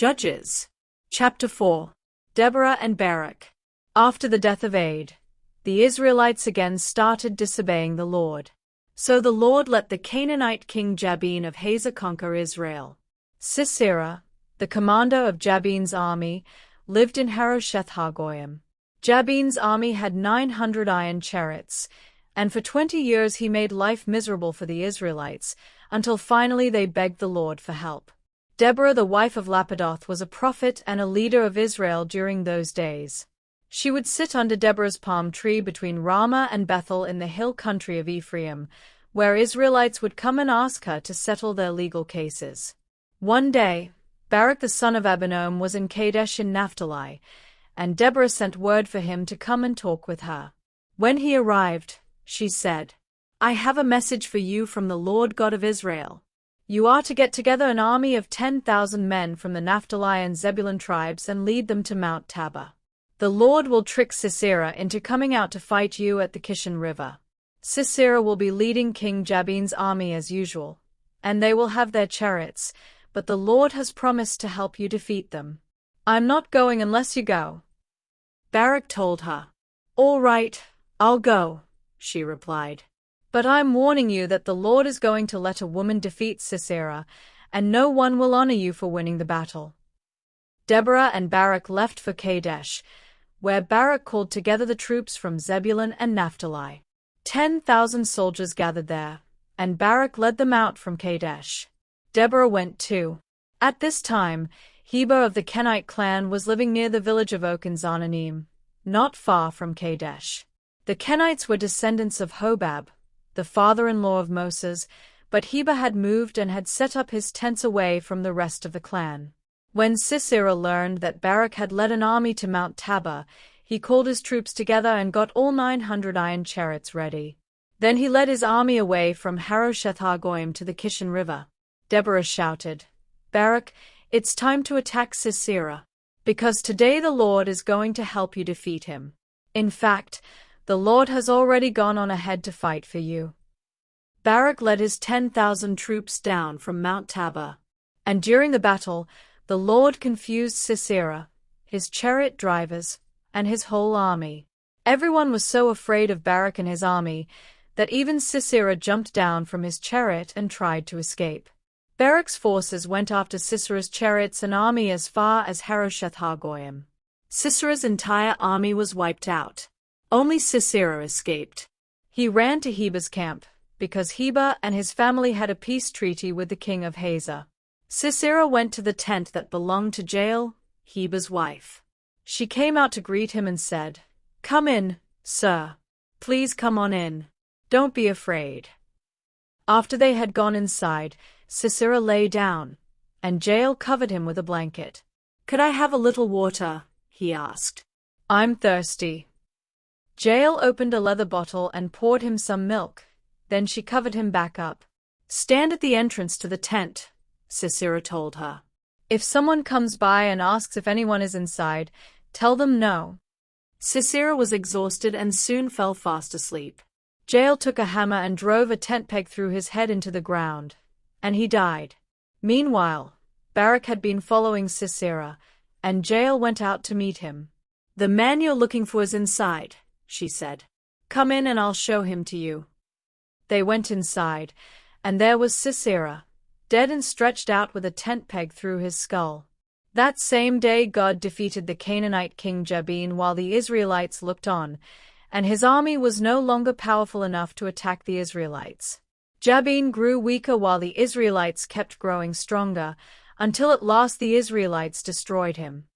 Judges. Chapter 4. Deborah and Barak. After the death of Ad, the Israelites again started disobeying the Lord. So the Lord let the Canaanite king Jabin of Hazor conquer Israel. Sisera, the commander of Jabin's army, lived in Harosheth-Hagoyim. Jabin's army had 900 iron chariots, and for 20 years he made life miserable for the Israelites, until finally they begged the Lord for help. Deborah, the wife of Lapidoth, was a prophet and a leader of Israel during those days. She would sit under Deborah's palm tree between Ramah and Bethel in the hill country of Ephraim, where Israelites would come and ask her to settle their legal cases. One day, Barak the son of Abinoam was in Kadesh in Naphtali, and Deborah sent word for him to come and talk with her. When he arrived, she said, "I have a message for you from the Lord God of Israel. You are to get together an army of 10,000 men from the Naphtali and Zebulun tribes and lead them to Mount Tabor. The Lord will trick Sisera into coming out to fight you at the Kishon River. Sisera will be leading King Jabin's army as usual, and they will have their chariots, but the Lord has promised to help you defeat them. I'm not going unless you go." Barak told her. "All right, I'll go," she replied. "But I'm warning you that the Lord is going to let a woman defeat Sisera, and no one will honor you for winning the battle." Deborah and Barak left for Kadesh, where Barak called together the troops from Zebulun and Naphtali. 10,000 soldiers gathered there, and Barak led them out from Kadesh. Deborah went too. At this time, Heber of the Kenite clan was living near the village of Ok in Zaananim, not far from Kadesh. The Kenites were descendants of Hobab, the father-in-law of Moses, but Heber had moved and had set up his tents away from the rest of the clan. When Sisera learned that Barak had led an army to Mount Tabor, he called his troops together and got all 900 iron chariots ready. Then he led his army away from Harosheth-Hagoyim to the Kishon River. Deborah shouted, "Barak, it's time to attack Sisera, because today the Lord is going to help you defeat him. In fact, the Lord has already gone on ahead to fight for you." Barak led his 10,000 troops down from Mount Tabor, and during the battle, the Lord confused Sisera, his chariot drivers, and his whole army. Everyone was so afraid of Barak and his army that even Sisera jumped down from his chariot and tried to escape. Barak's forces went after Sisera's chariots and army as far as Harosheth-Hagoyim. Sisera's entire army was wiped out. Only Sisera escaped. He ran to Heber's camp, because Heber and his family had a peace treaty with the king of Hazor. Sisera went to the tent that belonged to Jael, Heber's wife. She came out to greet him and said, "Come in, sir. Please come on in. Don't be afraid." After they had gone inside, Sisera lay down, and Jael covered him with a blanket. "Could I have a little water?" he asked. "I'm thirsty." Jael opened a leather bottle and poured him some milk. Then she covered him back up. "Stand at the entrance to the tent," Sisera told her. "If someone comes by and asks if anyone is inside, tell them no." Sisera was exhausted and soon fell fast asleep. Jael took a hammer and drove a tent peg through his head into the ground, and he died. Meanwhile, Barak had been following Sisera, and Jael went out to meet him. "The man you're looking for is inside," she said. "Come in and I'll show him to you." They went inside, and there was Sisera, dead and stretched out with a tent peg through his skull. That same day God defeated the Canaanite king Jabin while the Israelites looked on, and his army was no longer powerful enough to attack the Israelites. Jabin grew weaker while the Israelites kept growing stronger, until at last the Israelites destroyed him.